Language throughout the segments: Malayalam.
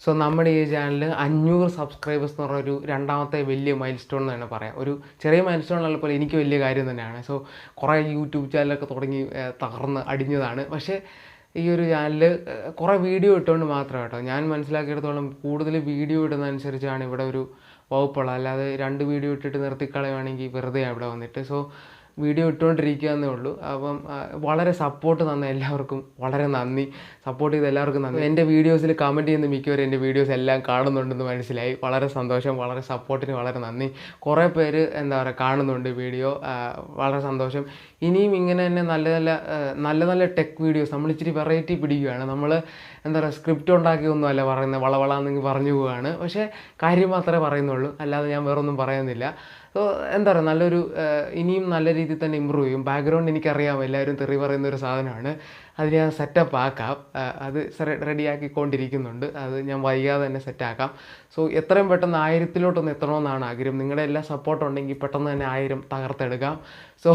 സോ നമ്മുടെ ഈ ചാനലിൽ 500 സബ്സ്ക്രൈബേഴ്സ് എന്ന് പറഞ്ഞൊരു രണ്ടാമത്തെ വലിയ മൈൽ സ്റ്റോൺ എന്ന് തന്നെ പറയാം. ഒരു ചെറിയ മൈൽ സ്റ്റോൺ ഉള്ളപ്പോൾ എനിക്ക് വലിയ കാര്യം തന്നെയാണ്. സോ കുറേ യൂട്യൂബ് ചാനലൊക്കെ തുടങ്ങി തകർന്ന് അടിഞ്ഞതാണ്. പക്ഷേ ഈ ഒരു ചാനൽ കുറേ വീഡിയോ ഇട്ടുകൊണ്ട് മാത്രം കേട്ടോ. ഞാൻ മനസ്സിലാക്കിയെടുത്തോളം കൂടുതൽ വീഡിയോ ഇടുന്നതനുസരിച്ചാണ് ഇവിടെ ഒരു വകുപ്പുള്ളത്. അല്ലാതെ 2 വീഡിയോ ഇട്ടിട്ട് നിർത്തിക്കളയുവാണെങ്കിൽ വെറുതെ ഇവിടെ വന്നിട്ട്. സോ വീഡിയോ ഇട്ടുകൊണ്ടിരിക്കുക എന്നേ ഉള്ളൂ. അപ്പം വളരെ സപ്പോർട്ട് തന്ന എല്ലാവർക്കും വളരെ നന്ദി. സപ്പോർട്ട് ചെയ്ത എല്ലാവർക്കും നന്ദി. എൻ്റെ വീഡിയോസിൽ കമൻറ്റ് ചെയ്യുന്ന മിക്കവരും എൻ്റെ വീഡിയോസ് എല്ലാം കാണുന്നുണ്ടെന്ന് മനസ്സിലായി. വളരെ സന്തോഷം. വളരെ സപ്പോർട്ടിന് വളരെ നന്ദി. കുറേ പേര് കാണുന്നുണ്ട് വീഡിയോ. വളരെ സന്തോഷം. ഇനിയും ഇങ്ങനെ തന്നെ നല്ല നല്ല ടെക് വീഡിയോസ് നമ്മൾ ഇച്ചിരി വെറൈറ്റി പിടിക്കുകയാണ്. നമ്മൾ സ്ക്രിപ്റ്റ് ഉണ്ടാക്കിയൊന്നുമല്ല പറയുന്നത്, വളവളാന്നെങ്കിൽ പറഞ്ഞു പോവുകയാണ്. പക്ഷേ കാര്യം മാത്രമേ പറയുന്നുള്ളൂ, അല്ലാതെ ഞാൻ വേറൊന്നും പറയുന്നില്ല. സോ നല്ലൊരു ഇനിയും നല്ല രീതിയിൽ തന്നെ ഇമ്പ്രൂവ് ചെയ്യും. ബാക്ക്ഗ്രൗണ്ട് എനിക്കറിയാം, എല്ലാവരും തെറി പറയുന്ന ഒരു സാധനമാണ്. അത് ഞാൻ സെറ്റപ്പ് ആക്കാം. അത് റെഡിയാക്കിക്കൊണ്ടിരിക്കുന്നുണ്ട്. അത് ഞാൻ വൈകാതെ തന്നെ സെറ്റാക്കാം. സോ എത്രയും പെട്ടെന്ന് 1000-ലോട്ടൊന്ന് എത്തണമെന്നാണ് ആഗ്രഹം. നിങ്ങളുടെ എല്ലാ സപ്പോർട്ട് ഉണ്ടെങ്കിൽ പെട്ടെന്ന് തന്നെ 1000 തകർത്തെടുക്കാം. സോ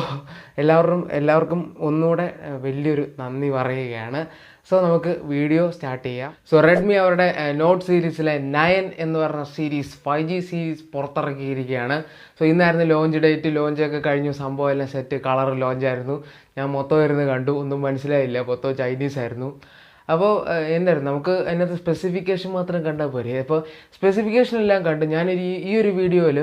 എല്ലാവർക്കും ഒന്നുകൂടെ വലിയൊരു നന്ദി പറയുകയാണ്. സോ നമുക്ക് വീഡിയോ സ്റ്റാർട്ട് ചെയ്യാം. സോ റെഡ്മി അവരുടെ നോട്ട് സീരീസിലെ 9 എന്ന് പറഞ്ഞ സീരീസ് 5G സീരീസ് പുറത്തിറക്കിയിരിക്കുകയാണ്. സോ ഇന്നായിരുന്നു ലോഞ്ച് ഡേറ്റ്. ലോഞ്ചൊക്കെ കഴിഞ്ഞു, സംഭവം എല്ലാം സെറ്റ്. കളർ ലോഞ്ചായിരുന്നു. ഞാൻ മൊത്തം ഇരുന്ന് കണ്ടു, ഒന്നും മനസ്സിലായില്ല, മൊത്തം ചൈനീസ് ആയിരുന്നു. അപ്പോൾ നമുക്ക് അതിനകത്ത് സ്പെസിഫിക്കേഷൻ മാത്രം കണ്ടാൽ പോരെ. അപ്പോൾ സ്പെസിഫിക്കേഷൻ എല്ലാം കണ്ടു. ഈ ഒരു വീഡിയോയിൽ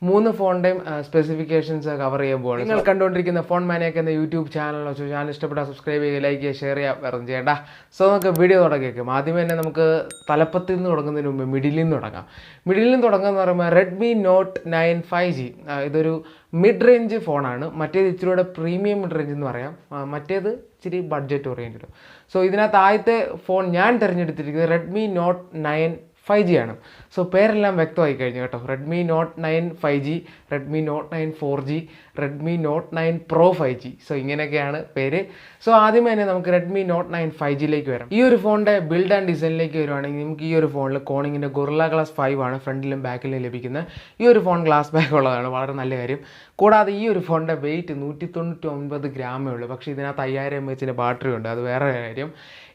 3 ഫോണിൻ്റെയും സ്പെസിഫിക്കേഷൻസ് കവർ ചെയ്യാൻ പോവാണ്. നിങ്ങൾ കണ്ടുകൊണ്ടിരിക്കുന്ന ഫോൺ മാനിയാക്ക് എന്ന യൂട്യൂബ് ചാനലോ. ചാനൽ ഇഷ്ടപ്പെട്ടാൽ സബ്സ്ക്രൈബ് ചെയ്യുക, ലൈക്ക് ചെയ്യുക, ഷെയർ ചെയ്യുക, വേറെ ചെയ്യേണ്ട. സോ നമുക്ക് വീഡിയോ തുടങ്ങിയേക്കും. ആദ്യമേ തന്നെ നമുക്ക് തലപ്പത്തിൽ നിന്ന് തുടങ്ങുന്നതിന് മുമ്പ് മിഡിലിൽ നിന്ന് തുടങ്ങാം. മിഡിലിൽ നിന്ന് തുടങ്ങുകയെന്ന് പറയുമ്പോൾ റെഡ്മി നോട്ട് 9 5G. ഇതൊരു മിഡ് റേഞ്ച് ഫോണാണ്. മറ്റേത് ഇച്ചിരിയുടെ പ്രീമിയം മിഡ് റേഞ്ച് എന്ന് പറയാം. മറ്റേത് ഇച്ചിരി ബഡ്ജറ്റ് ഓറിയൻറ്റഡ്. സോ ഇതിനകത്ത് ആദ്യത്തെ ഫോൺ ഞാൻ തിരഞ്ഞെടുത്തിരിക്കുന്നത് റെഡ്മി നോട്ട് 9 5G ആണ്. സോ പേരെല്ലാം വ്യക്തമായി കഴിഞ്ഞു കേട്ടോ. Redmi note 9 5G, Redmi note 9 4G, Redmi note 9 Pro 5G. So ഇങ്ങനെയൊക്കെയാണ് പേര്. സോ ആദ്യമേ തന്നെ നമുക്ക് റെഡ്മി നോട്ട് 9 5Gയിലേക്ക് വരാം. ഈ ഒരു ഫോണിൻ്റെ ബിൽഡ് ആൻഡ് ഡിസൈനിലേക്ക് വരുവാണെങ്കിൽ നമുക്ക് ഈ ഒരു ഫോണിൽ കോണിങ്ങിൻ്റെ ഗൊറില്ല ഗ്ലാസ് 5 ആണ് ഫ്രണ്ടിലും ബാക്കിലും ലഭിക്കുന്നത്. ഈ ഒരു ഫോൺ ഗ്ലാസ് ബാക്ക് ഉള്ളതാണ്, വളരെ നല്ല കാര്യം. കൂടാതെ ഈ ഒരു ഫോണിൻ്റെ വെയിറ്റ് 199 ഗ്രാമേ ഉള്ളൂ. പക്ഷേ ഇതിനകത്ത് 5000 mAh ബാറ്ററി ഉണ്ട്, അത് വേറെ കാര്യം.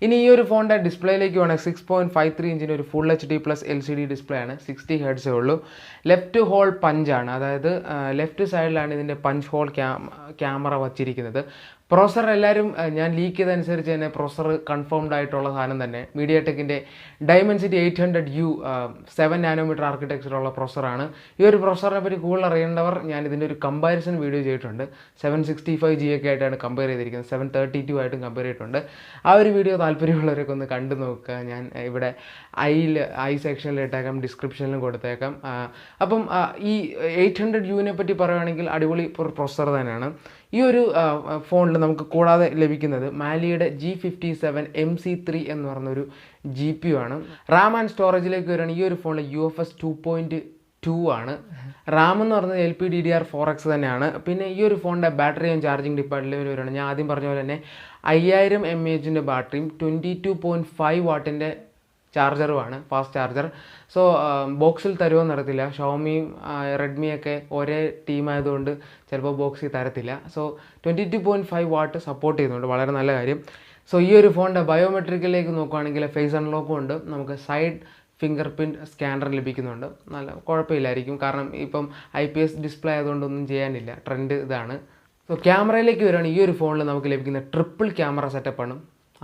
ഇനി ഈ ഒരു ഫോണിൻ്റെ ഡിസ്പ്ലേയിലേക്ക് വേണമെങ്കിൽ 6.53 ഇഞ്ചിന് ഒരു ഫുൾ HD+ LCD ഡിസ്പ്ലേ ആണ്. 60 Hz ഉള്ളൂ. ലെഫ്റ്റ് ഹോൾ പഞ്ചാണ്, അതായത് ലെഫ്റ്റ് സൈഡിലാണ് ഇതിൻ്റെ പഞ്ച് ഹോൾ ക്യാമറ വച്ചിരിക്കുന്നത്. പ്രൊസസ്സർ എല്ലാവരും ഞാൻ ലീക്ക് ചെയ്തതനുസരിച്ച് തന്നെ പ്രൊസസ്സർ കൺഫേംഡ് ആയിട്ടുള്ള സാധനം തന്നെ. മീഡിയാടെക്കിൻ്റെ ഡൈമെൻസിറ്റി 800U 7 നാനോമീറ്റർ ആർക്കിടെക്ചറുള്ള പ്രൊസസ്സറാണ്. ഈ ഒരു പ്രൊസസ്സറിനെ പറ്റി കൂടുതൽ അറിയേണ്ടവർ ഞാൻ ഇതിൻ്റെ ഒരു കമ്പാരിസൺ വീഡിയോ ചെയ്തിട്ടുണ്ട്. 765G ഒക്കെ ആയിട്ടാണ് കമ്പയർ ചെയ്തിരിക്കുന്നത്, 732 ആയിട്ടും കമ്പയർ ചെയ്തിട്ടുണ്ട്. ആ ഒരു വീഡിയോ താല്പര്യമുള്ളവരൊക്കെ ഒന്ന് കണ്ടു നോക്കുക. ഞാൻ ഇവിടെ ഐ സെക്ഷനിൽ ഇട്ടേക്കാം, ഡിസ്ക്രിപ്ഷനിലും കൊടുത്തേക്കാം. അപ്പം ഈ 800U പറ്റി പറയുകയാണെങ്കിൽ അടിപൊളി പ്രൊസസ്സർ തന്നെയാണ്. ഈ ഒരു ഫോണിൽ നമുക്ക് കൂടാതെ ലഭിക്കുന്നത് മാലിയുടെ G57 MC3 എന്ന് പറഞ്ഞൊരു GPU ആണ്. റാം ആൻഡ് സ്റ്റോറേജിലേക്ക് വരികയാണെങ്കിൽ ഈ ഒരു ഫോണിൽ UFS 2.2 ആണ്. റാം എന്ന് പറയുന്നത് LPDDR4X തന്നെയാണ്. പിന്നെ ഈ ഒരു ഫോണിൻ്റെ ബാറ്ററി ആൻഡ് ചാർജിങ് ഡിപ്പാർട്ട്മെൻറ്റിൽ വരികയാണ്. ഞാൻ ആദ്യം പറഞ്ഞ പോലെ തന്നെ 5000 mAh ബാറ്ററിയും 22.5 വാട്ടിൻ്റെ ചാർജറുമാണ്, ഫാസ്റ്റ് ചാർജർ. സോ ബോക്സിൽ തരുമെന്ന് അറിയത്തില്ല. ഷോമിയും റെഡ്മിയൊക്കെ ഒരേ ടീമായതുകൊണ്ട് ചിലപ്പോൾ ബോക്സിൽ തരത്തില്ല. സോ 22.5 വാട്ട് സപ്പോർട്ട് ചെയ്യുന്നുണ്ട്, വളരെ നല്ല കാര്യം. സോ ഈ ഒരു ഫോണിൻ്റെ ബയോമെട്രിക്കിലേക്ക് നോക്കുകയാണെങ്കിൽ ഫേസ് അൺലോക്കും ഉണ്ട്. നമുക്ക് സൈഡ് ഫിംഗർ പ്രിൻറ്റ് സ്കാനർ ലഭിക്കുന്നുണ്ട്. നല്ല കുഴപ്പമില്ലായിരിക്കും, കാരണം ഇപ്പം IPS ഡിസ്പ്ലേ ആയതുകൊണ്ടൊന്നും ചെയ്യാനില്ല. ട്രെൻഡ് ഇതാണ്. സോ ക്യാമറയിലേക്ക് വരികയാണെങ്കിൽ ഈ ഒരു ഫോണിൽ നമുക്ക് ലഭിക്കുന്ന ട്രിപ്പിൾ ക്യാമറ സെറ്റപ്പാണ്.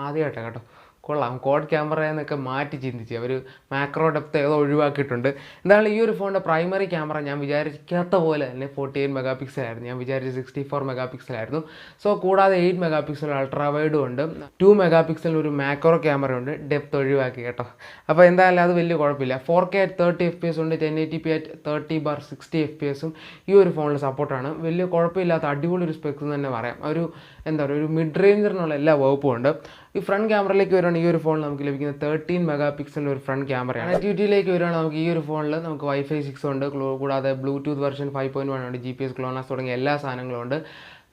ആദ്യമായിട്ടാണ് കേട്ടോ. കൊള്ളാം. കോഡ് ക്യാമറ എന്നൊക്കെ മാറ്റി ചിന്തിച്ച് അവർ മാക്രോ ഡെപ്ത് ഏതോ ഒഴിവാക്കിയിട്ടുണ്ട്. എന്താണ് ഈ ഒരു ഫോണിൻ്റെ പ്രൈമറി ക്യാമറ ഞാൻ വിചാരിക്കാത്ത പോലെ തന്നെ 48 MP ആയിരുന്നു. ഞാൻ വിചാരിച്ച 64 MP ആയിരുന്നു. സോ കൂടാതെ 8 MP അൾട്രാ വൈഡും ഉണ്ട്. 2 MP ഒരു മാക്രോ ക്യാമറ ഉണ്ട്, ഡെപ്ത് ഒഴിവാക്കി കേട്ടോ. അപ്പോൾ എന്തായാലും അത് വലിയ കുഴപ്പമില്ല. 4K at 30 FPS ഉണ്ട്, 1080p at 30/60 FPS ഈ ഒരു ഫോണിൽ സപ്പോർട്ടാണ്. വലിയ കുഴപ്പമില്ലാത്ത അടിപൊളി ഒരു സ്പെക്സ് തന്നെ പറയാം. ഒരു മിഡ് റേഞ്ചറിനുള്ള എല്ലാ വകുപ്പും ഉണ്ട്. ഈ ഫ്രണ്ട് ക്യാമറയിലേക്ക് വരുവാണെങ്കിൽ ഈ ഒരു ഫോണിൽ നമുക്ക് ലഭിക്കുന്ന 13 MP ഒരു ഫ്രണ്ട് ക്യാമറയാണ്. കണക്ടിവിറ്റിയിലേക്ക് വരുവാണെങ്കിൽ നമുക്ക് ഈ ഒരു ഫോണിൽ നമുക്ക് Wi-Fi 6 ഉണ്ട്. കൂടാതെ ബ്ലൂടൂത്ത് വെർഷൻ 5.1 ഉണ്ട്, GPS GLONASS തുടങ്ങിയ എല്ലാ സാധനങ്ങളും ഉണ്ട്.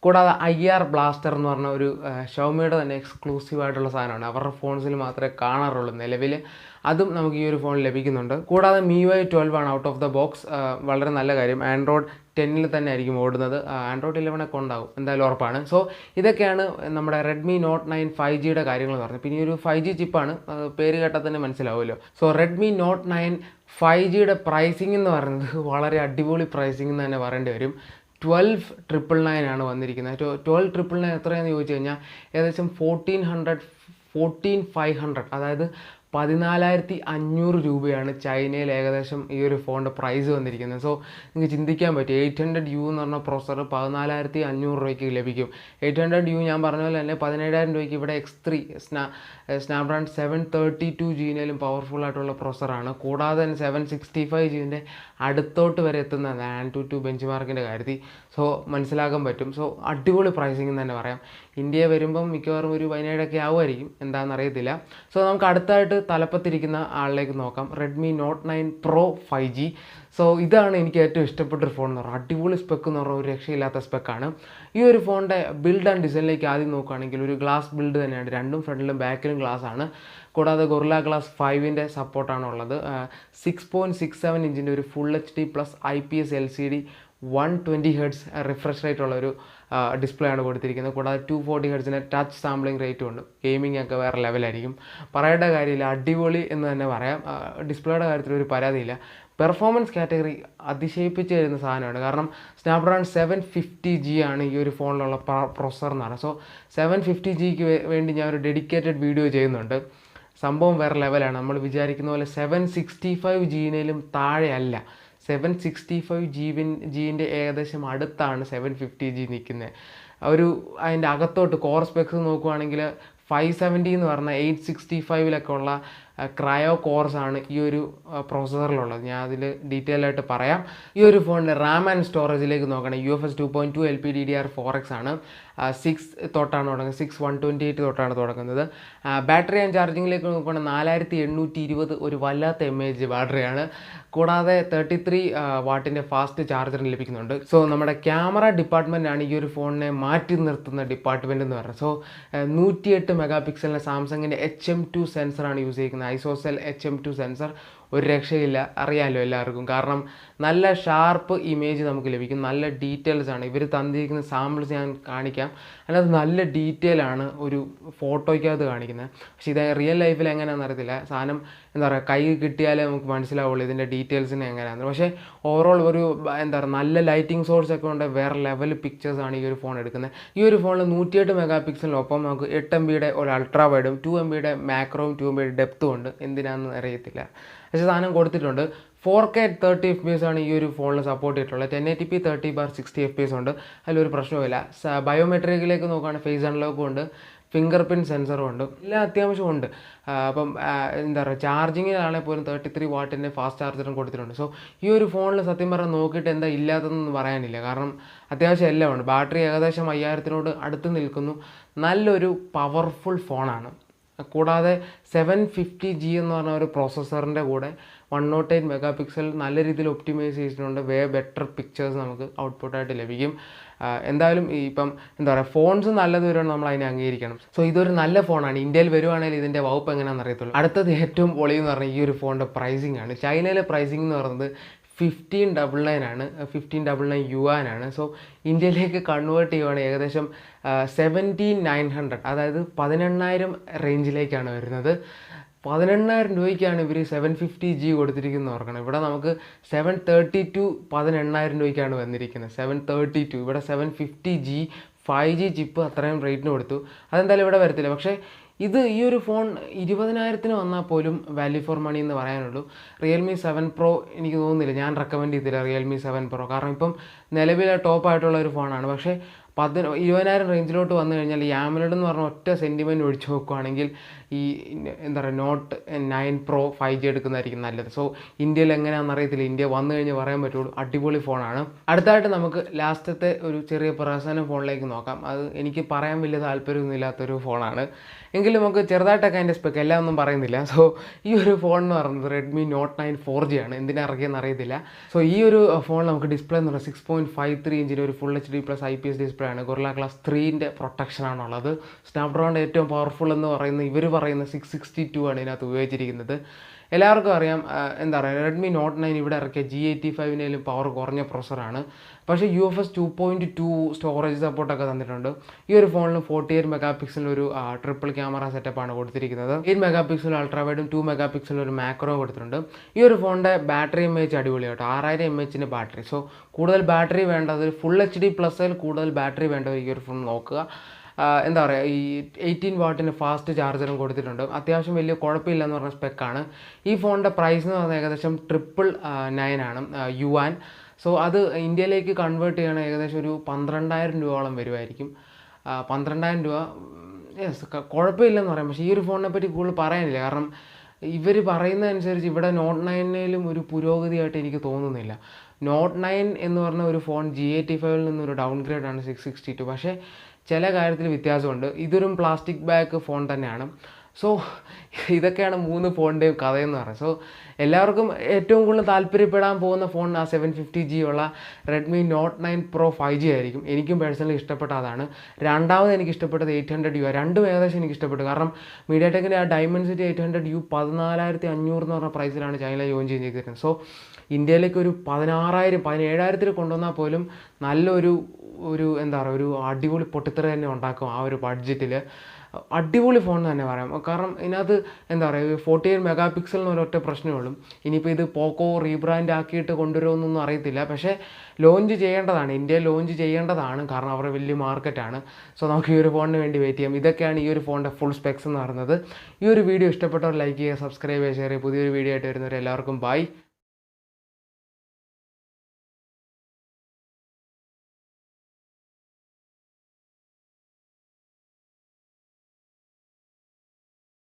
കൂടാതെ IR ബ്ലാസ്റ്റർ എന്ന് പറഞ്ഞ ഒരു ഷവോമിയുടെ തന്നെ എക്സ്ക്ലൂസീവ് ആയിട്ടുള്ള സാധനമാണ്. അവരുടെ ഫോൺസിൽ മാത്രമേ കാണാറുള്ളൂ നിലവിൽ. അതും നമുക്ക് ഈ ഒരു ഫോൺ ലഭിക്കുന്നുണ്ട്. കൂടാതെ MIUI 12 ആണ് ഔട്ട് ഓഫ് ദ ബോക്സ്. വളരെ നല്ല കാര്യം. ആൻഡ്രോയിഡ് 10 തന്നെ ആയിരിക്കും ഓടുന്നത്. ആൻഡ്രോയിഡ് 11 ഒക്കെ ഉണ്ടാവും, എന്തായാലും ഉറപ്പാണ്. സോ ഇതൊക്കെയാണ് നമ്മുടെ Redmi Note 9 5Gയുടെ കാര്യങ്ങൾ എന്ന് പറഞ്ഞത്. പിന്നെ ഈ ഒരു 5G ചിപ്പാണ്, പേര് കേട്ടാൽ തന്നെ മനസ്സിലാവുമല്ലോ. സോ Redmi Note 9 5Gയുടെ പ്രൈസിംഗ് എന്ന് പറയുന്നത് വളരെ അടിപൊളി പ്രൈസിംഗ് എന്ന് തന്നെ പറയേണ്ടി വരും. 12,999 ആണ് വന്നിരിക്കുന്നത്. 12,999 എത്രയാണെന്ന് ചോദിച്ചു കഴിഞ്ഞാൽ ഏകദേശം 14,500, അതായത് 14,500 രൂപയാണ് ചൈനയിൽ ഏകദേശം ഈ ഒരു ഫോണിൻ്റെ പ്രൈസ് വന്നിരിക്കുന്നത്. സോ നിങ്ങൾക്ക് ചിന്തിക്കാൻ പറ്റും, 800U എന്ന് പറഞ്ഞ പ്രോസസ്സർ 14,500 രൂപയ്ക്ക് ലഭിക്കും. 800U ഞാൻ പറഞ്ഞ പോലെ തന്നെ 17,000 രൂപയ്ക്ക് ഇവിടെ X3 സ്നാപ്ഡ്രാഗൺ 732Gയിലും പവർഫുൾ ആയിട്ടുള്ള പ്രോസസ്സറാണ്. കൂടാതെ തന്നെ 765Gൻ്റെ അടുത്തോട്ട് വരെ എത്തുന്ന AnTuTu ബെഞ്ച് മാർക്കിൻ്റെ കാര്യത്തിൽ സോ മനസ്സിലാക്കാൻ പറ്റും. സോ അടിപൊളി പ്രൈസിംഗ് എന്ന് തന്നെ പറയാം. ഇന്ത്യ വരുമ്പം മിക്കവാറും ഒരു 17 ആവുമായിരിക്കും, എന്താണെന്ന് അറിയത്തില്ല. സോ നമുക്ക് അടുത്തായിട്ട് തലപ്പത്തിരിക്കുന്ന ആളിലേക്ക് നോക്കാം. Redmi Note 9 Pro 5G. So ഇതാണ് എനിക്ക് ഏറ്റവും ഇഷ്ടപ്പെട്ടൊരു ഫോൺ എന്ന് പറഞ്ഞാൽ. അടിപൊളി സ്പെക്ക് എന്ന് പറഞ്ഞാൽ ഒരു രക്ഷയില്ലാത്ത സ്പെക്കാണ്. ഈ ഒരു ഫോണിൻ്റെ ബിൽഡ് ആൻഡ് ഡിസൈനിലേക്ക് ആദ്യം നോക്കുകയാണെങ്കിൽ ഒരു ഗ്ലാസ് ബിൽഡ് തന്നെയാണ്. രണ്ടും ഫ്രണ്ടിലും ബാക്കിലും ഗ്ലാസ് ആണ്. കൂടാതെ ഗൊറില്ല ഗ്ലാസ് 5ൻ്റെ സപ്പോർട്ടാണ് ഉള്ളത്. 6.67 ഇഞ്ചിൻ്റെ ഒരു full HD plus IPS LCD 120 Hz refresh rate ഉള്ളൊരു ഡിസ്പ്ലേ ആണ് കൊടുത്തിരിക്കുന്നത്. കൂടാതെ 240 Hz ടച്ച് സാമ്പിളിംഗ് റേറ്റും ഉണ്ട്. ഗെയിമിംഗ് ഒക്കെ വേറെ ലെവലായിരിക്കും, പറയേണ്ട കാര്യമില്ല. അടിപൊളി എന്ന് തന്നെ പറയാം. ഡിസ്പ്ലേയുടെ കാര്യത്തിൽ ഒരു പരാതിയില്ല. പെർഫോമൻസ് കാറ്റഗറി അതിശയിപ്പിച്ച് തരുന്ന സാധനമാണ്. കാരണം സ്നാപ്ഡ്രാഗൺ 750G ആണ് ഈ ഒരു ഫോണിലുള്ള പ്രോസസ്സർ എന്നാണ്. സോ 750Gക്ക് വേണ്ടി ഞാൻ ഒരു ഡെഡിക്കേറ്റഡ് വീഡിയോ ചെയ്യുന്നുണ്ട്. സംഭവം വേറെ ലെവലാണ്. നമ്മൾ വിചാരിക്കുന്ന പോലെ 765Gയിലും താഴെയല്ല. 765Gൻ്റെ ഏകദേശം അടുത്താണ് 750G നിൽക്കുന്നത്. അതിൻ്റെ അകത്തോട്ട് കോർ സ്പെക്സ് നോക്കുവാണെങ്കിൽ 570 എന്ന് പറഞ്ഞാൽ 865 ഉള്ള ക്രയോ കോർസാണ് ഈ ഒരു പ്രോസസ്സറിലുള്ളത്. ഞാൻ അതിൽ ഡീറ്റെയിൽ ആയിട്ട് പറയാം. ഈ ഒരു ഫോണിൻ്റെ റാം ആൻഡ് സ്റ്റോറേജിലേക്ക് നോക്കുകയാണെങ്കിൽ UFS 2.2 LPDDR4X ആണ്. 6 തൊട്ടാണ് തുടങ്ങുന്നത്. 6128 തൊട്ടാണ് തുടങ്ങുന്നത്. ബാറ്ററി ആൻഡ് ചാർജിങ്ങിലേക്ക് നോക്കുകയാണെങ്കിൽ 4820 ഒരു വല്ലാത്ത MAH ബാറ്ററിയാണ്. കൂടാതെ 33 വാട്ടിൻ്റെ ഫാസ്റ്റ് ചാർജറിന് ലഭിക്കുന്നുണ്ട്. സോ നമ്മുടെ ക്യാമറ ഡിപ്പാർട്ട്മെൻറ്റാണ് ഈ ഒരു ഫോണിനെ മാറ്റി നിർത്തുന്ന ഡിപ്പാർട്ട്മെൻറ്റ് എന്ന് പറയുന്നത്. സോ 108 മെഗാ പിക്സലിൻ്റെ സാംസങ്ങിൻ്റെ HM2 സെൻസറാണ് യൂസ് ചെയ്യുന്നത്. ഐസോസെൽ HM2 സെൻസർ ഒരു രക്ഷയില്ല, അറിയാമല്ലോ എല്ലാവർക്കും. കാരണം നല്ല ഷാർപ്പ് ഇമേജ് നമുക്ക് ലഭിക്കും. നല്ല ഡീറ്റെയിൽസ് ആണ് ഇവർ തന്നിരിക്കുന്ന. സാമ്പിൾസ് ഞാൻ കാണിക്കാം. അതിനകത്ത് നല്ല ഡീറ്റെയിൽ ആണ് ഒരു ഫോട്ടോയ്ക്കകത്ത് കാണിക്കുന്നത്. പക്ഷേ ഇത് റിയൽ ലൈഫിൽ എങ്ങനെയാണെന്ന് അറിയത്തില്ല. സാധനം എന്താ പറയുക, കൈ കിട്ടിയാലേ നമുക്ക് മനസ്സിലാവുള്ളൂ ഇതിൻ്റെ ഡീറ്റെയിൽസിന് എങ്ങനെയാണ്. പക്ഷേ ഓവറോൾ ഒരു എന്താ പറയുക, നല്ല ലൈറ്റിംഗ് സോഴ്സ് ഒക്കെ ഉണ്ട്. വേറെ ലെവൽ പിക്ചേഴ്സാണ് ഈ ഒരു ഫോൺ എടുക്കുന്നത്. ഈ ഒരു ഫോണിൽ 108 മെഗാ പിക്സലിനൊപ്പം നമുക്ക് 8 MB ഒരു അൾട്രാ വൈഡും 2 MB മാക്രോയും 2 MB ഡെപ്തും ഉണ്ട്. എന്തിനാണെന്ന് അറിയത്തില്ല, പക്ഷേ സാധനം കൊടുത്തിട്ടുണ്ട്. 4K 30 FPS ആണ് ഈ ഒരു ഫോണിൽ സപ്പോർട്ട് ചെയ്തിട്ടുള്ളത്. 1080p 30/60 FPS ഉണ്ട്. അതിലൊരു പ്രശ്നവുമില്ല. ബയോമെട്രിക്കിലേക്ക് നോക്കുകയാണെങ്കിൽ ഫേസ് അൺലോക്കും ഉണ്ട്, ഫിംഗർ പ്രിൻറ്റ് സെൻസറും ഉണ്ട്, എല്ലാം അത്യാവശ്യം ഉണ്ട്. അപ്പം എന്താ പറയുക, ചാർജിങ്ങിലാണെങ്കിൽ പോലും 33 വാട്ടിൻ്റെ ഫാസ്റ്റ് ചാർജറും കൊടുത്തിട്ടുണ്ട്. സോ ഈ ഒരു ഫോണിൽ സത്യം പറഞ്ഞാൽ നോക്കിയിട്ട് എന്താ ഇല്ലാത്തതെന്ന് പറയാനില്ല. കാരണം അത്യാവശ്യം എല്ലാം ഉണ്ട്. ബാറ്ററി ഏകദേശം 5000 അടുത്ത് നിൽക്കുന്നു. നല്ലൊരു പവർഫുൾ ഫോണാണ്. കൂടാതെ 750G എന്ന് പറഞ്ഞ ഒരു പ്രോസസ്സറിൻ്റെ കൂടെ 108 മെഗാ പിക്സൽ നല്ല രീതിയിൽ ഒപ്റ്റിമൈസ് ചെയ്തിട്ടുണ്ട്. ബെറ്റർ പിക്ചേഴ്സ് നമുക്ക് ഔട്ട്പുട്ടായിട്ട് ലഭിക്കും. എന്തായാലും ഇപ്പം എന്താ പറയുക, ഫോൺസ് നല്ലത് വരുവാണ്, നമ്മൾ അതിനെ അംഗീകരിക്കണം. സോ ഇതൊരു നല്ല ഫോണാണ്. ഇന്ത്യയിൽ വരുവാണെങ്കിൽ ഇതിൻ്റെ വകുപ്പ് എങ്ങനെയാണെന്ന് അറിയത്തുള്ളൂ. അടുത്തത് ഏറ്റവും പൊളി എന്ന് പറഞ്ഞാൽ ഈ ഒരു ഫോണിൻ്റെ പ്രൈസിംഗ് ആണ്. ചൈനയിലെ പ്രൈസിംഗ് എന്ന് പറയുന്നത് 1599 ആണ്. 1599 yuan ആണ്. സോ ഇന്ത്യയിലേക്ക് കൺവേർട്ട് ചെയ്യുവാണെങ്കിൽ ഏകദേശം 17,900, അതായത് 18,000 റേഞ്ചിലേക്കാണ് വരുന്നത്. 18,000 രൂപയ്ക്കാണ് ഇവർ 750G കൊടുത്തിരിക്കുന്നത് ഓർക്കണം. ഇവിടെ നമുക്ക് 732 18,000 രൂപയ്ക്കാണ് വന്നിരിക്കുന്നത്. 732 ഇവിടെ 750G 5G ചിപ്പ് അത്രയും റേറ്റിന് കൊടുത്തു. അതെന്തായാലും ഇവിടെ വരത്തില്ല. പക്ഷേ ഈ ഒരു ഫോൺ 20,000 വന്നാൽ പോലും വാല്യൂ ഫോർ മണി എന്ന് പറയാനുള്ളൂ. Realme 7 Pro എനിക്ക് തോന്നുന്നില്ല, ഞാൻ റെക്കമെൻഡ് ചെയ്തില്ല Realme 7 Pro. കാരണം ഇപ്പം നിലവിലെ ടോപ്പായിട്ടുള്ള ഒരു ഫോണാണ്. പക്ഷേ 20,000 റേഞ്ചിലോട്ട് വന്നു കഴിഞ്ഞാൽ ഈ AMOLED എന്ന് പറഞ്ഞ ഒറ്റ സെൻറ്റിമെൻറ്റ് ഒഴിച്ച് നോക്കുകയാണെങ്കിൽ ഈ എന്താ പറയുക നോട്ട് 9 Pro 5G എടുക്കുന്നതായിരിക്കും നല്ലത്. സോ ഇന്ത്യയിൽ എങ്ങനെയാണെന്ന് അറിയത്തില്ല, ഇന്ത്യ വന്നു കഴിഞ്ഞ് പറയാൻ പറ്റുള്ളൂ. അടിപൊളി ഫോണാണ്. അടുത്തായിട്ട് നമുക്ക് ലാസ്റ്റത്തെ ഒരു ചെറിയ പ്രഹസനം ഫോണിലേക്ക് നോക്കാം. അത് എനിക്ക് പറയാൻ വലിയ താല്പര്യമൊന്നുമില്ലാത്തൊരു ഫോണാണ്, എങ്കിലും നമുക്ക് ചെറുതായിട്ടൊക്കെ അതിൻ്റെ സ്പെക്ക് എല്ലാം ഒന്നും പറയുന്നില്ല. സോ ഈ ഒരു ഫോൺ എന്ന് പറയുന്നത് Redmi Note 9 4G ആണ്. എന്തിനാ ഇറക്കിയെന്ന് അറിയത്തില്ല. സോ ഈ ഒരു ഫോൺ നമുക്ക് ഡിസ്പ്ലേ എന്ന് പറയുന്നത് 6.53 ഇഞ്ചിൻ്റെ ഒരു ഫുൾ HD+ IPS ഡിസ്പ്ലേ ആണ്. Gorilla Glass 3ൻ്റെ പ്രൊട്ടക്ഷനാണുള്ളത്. സ്നാപ്ഡ്രാഗൺ ഏറ്റവും പവർഫുൾ എന്ന് പറയുന്ന ഇവർ പറയുന്ന 662 ആണ് ഇതിനകത്ത് ഉപയോഗിച്ചിരിക്കുന്നത്. എല്ലാവർക്കും അറിയാം, എന്താ പറയുക, Redmi Note 9 ഇവിടെ ഇറക്കിയ G85-നേലും പവർ കുറഞ്ഞ പ്രൊസറാണ്. പക്ഷേ UFS 2.2 സ്റ്റോറേജ് സപ്പോർട്ടൊക്കെ തന്നിട്ടുണ്ട്. ഈ ഒരു ഫോണിൽ 48 മെഗാ പിക്സലിൻ്റെ ഒരു ട്രിപ്പിൾ ക്യാമറ സെറ്റപ്പാണ് കൊടുത്തിരിക്കുന്നത്. 8 മെഗാ പിക്സൽ അൾട്രാ വൈഡും 2 മെഗാ പിക്സൽ ഒരു മാക്രോ കൊടുത്തിട്ടുണ്ട്. ഈ ഒരു ഫോണിൻ്റെ ബാറ്ററി MAH അടിപൊളിയാട്ടോ, 6000 mAh ബാറ്ററി. സോ കൂടുതൽ ബാറ്ററി വേണ്ടത് ഫുൾ HD+ൽ കൂടുതൽ ബാറ്ററി വേണ്ടവർ ഈ ഒരു ഫോൺ നോക്കുക. എന്താ പറയുക, ഈ 18 വാട്ടിന് ഫാസ്റ്റ് ചാർജറും കൊടുത്തിട്ടുണ്ട്. അത്യാവശ്യം വലിയ കുഴപ്പമില്ലെന്ന് പറഞ്ഞ സ്പെക്കാണ്. ഈ ഫോണിൻ്റെ പ്രൈസ് എന്ന് പറഞ്ഞാൽ ഏകദേശം 999 ആണ് യുവാൻ. സോ അത് ഇന്ത്യയിലേക്ക് കൺവേർട്ട് ചെയ്യണ ഏകദേശം ഒരു 12,000 രൂപയോളം വരുമായിരിക്കും. 12,000 രൂപ കുഴപ്പമില്ലെന്ന് പറയാം. പക്ഷേ ഈ ഒരു ഫോണിനെ പറ്റി കൂടുതൽ പറയാനില്ല, കാരണം ഇവർ പറയുന്നതനുസരിച്ച് ഇവിടെ Note 9-ലും ഒരു പുരോഗതിയായിട്ട് എനിക്ക് തോന്നുന്നില്ല. Note 9 എന്ന് പറഞ്ഞ ഒരു ഫോൺ G85-ൽ നിന്നൊരു ഡൗൺ ഗ്രേഡാണ് 662. പക്ഷേ ചില കാര്യത്തിൽ വ്യത്യാസമുണ്ട്. ഇതൊരു പ്ലാസ്റ്റിക് ബാക്ക് ഫോൺ തന്നെയാണ്. സോ ഇതൊക്കെയാണ് 3 ഫോണിൻ്റെയും കഥയെന്ന് പറയുന്നത്. സോ എല്ലാവർക്കും ഏറ്റവും കൂടുതൽ താല്പര്യപ്പെടാൻ പോകുന്ന ഫോൺ ആ 750G ഉള്ള Redmi Note 9 Pro 5G ആയിരിക്കും. എനിക്കും പേഴ്സണലി ഇഷ്ടപ്പെട്ട അതാണ്. രണ്ടാമത് എനിക്ക് ഇഷ്ടപ്പെട്ടത് 800U. രണ്ടും ഏകദേശം എനിക്ക് ഇഷ്ടപ്പെട്ടു. കാരണം മീഡിയാടെക്കിൻ്റെ ആ Dimensity 800U 14,500 എന്ന് പറഞ്ഞ പ്രൈസിലാണ് ചൈന ജോയിൻ ചെയ്തിരിക്കുന്നത്. സോ ഇന്ത്യയിലേക്ക് ഒരു 16,000 17,000 കൊണ്ടുവന്നാൽ പോലും നല്ലൊരു എന്താ പറയുക, ഒരു അടിപൊളി പൊട്ടിത്തെറി തന്നെ ഉണ്ടാക്കും ആ ഒരു ബഡ്ജറ്റിൽ. അടിപൊളി ഫോൺ തന്നെ പറയാം. കാരണം ഇതിനകത്ത് എന്താ പറയുക, 48 മെഗാ പിക്സൽ എന്നൊരൊറ്റ പ്രശ്നമേ ഉള്ളൂ. ഇനിയിപ്പോൾ ഇത് പോക്കോ റീബ്രാൻഡ് ആക്കിയിട്ട് കൊണ്ടുവരുമെന്നൊന്നും അറിയത്തില്ല. പക്ഷേ ലോഞ്ച് ചെയ്യേണ്ടതാണ്, ഇന്ത്യയിൽ ലോഞ്ച് ചെയ്യേണ്ടതാണ്, കാരണം അവരുടെ വലിയ മാർക്കറ്റാണ്. സോ നമുക്ക് ഈ ഒരു ഫോണിന് വേണ്ടി വെയിറ്റ് ചെയ്യാം. ഇതൊക്കെയാണ് ഈ ഒരു ഫോണിൻ്റെ ഫുൾ സ്പെക്സ് എന്ന് പറയുന്നത്. ഈ ഒരു വീഡിയോ ഇഷ്ടപ്പെട്ടവർ ലൈക്ക് ചെയ്യുക, സബ്സ്ക്രൈബ് ചെയ്യുക, ഷെയർ ചെയ്യുക. പുതിയൊരു വീഡിയോ ആയിട്ട് വരുന്നവരെ എല്ലാവർക്കും ബൈ.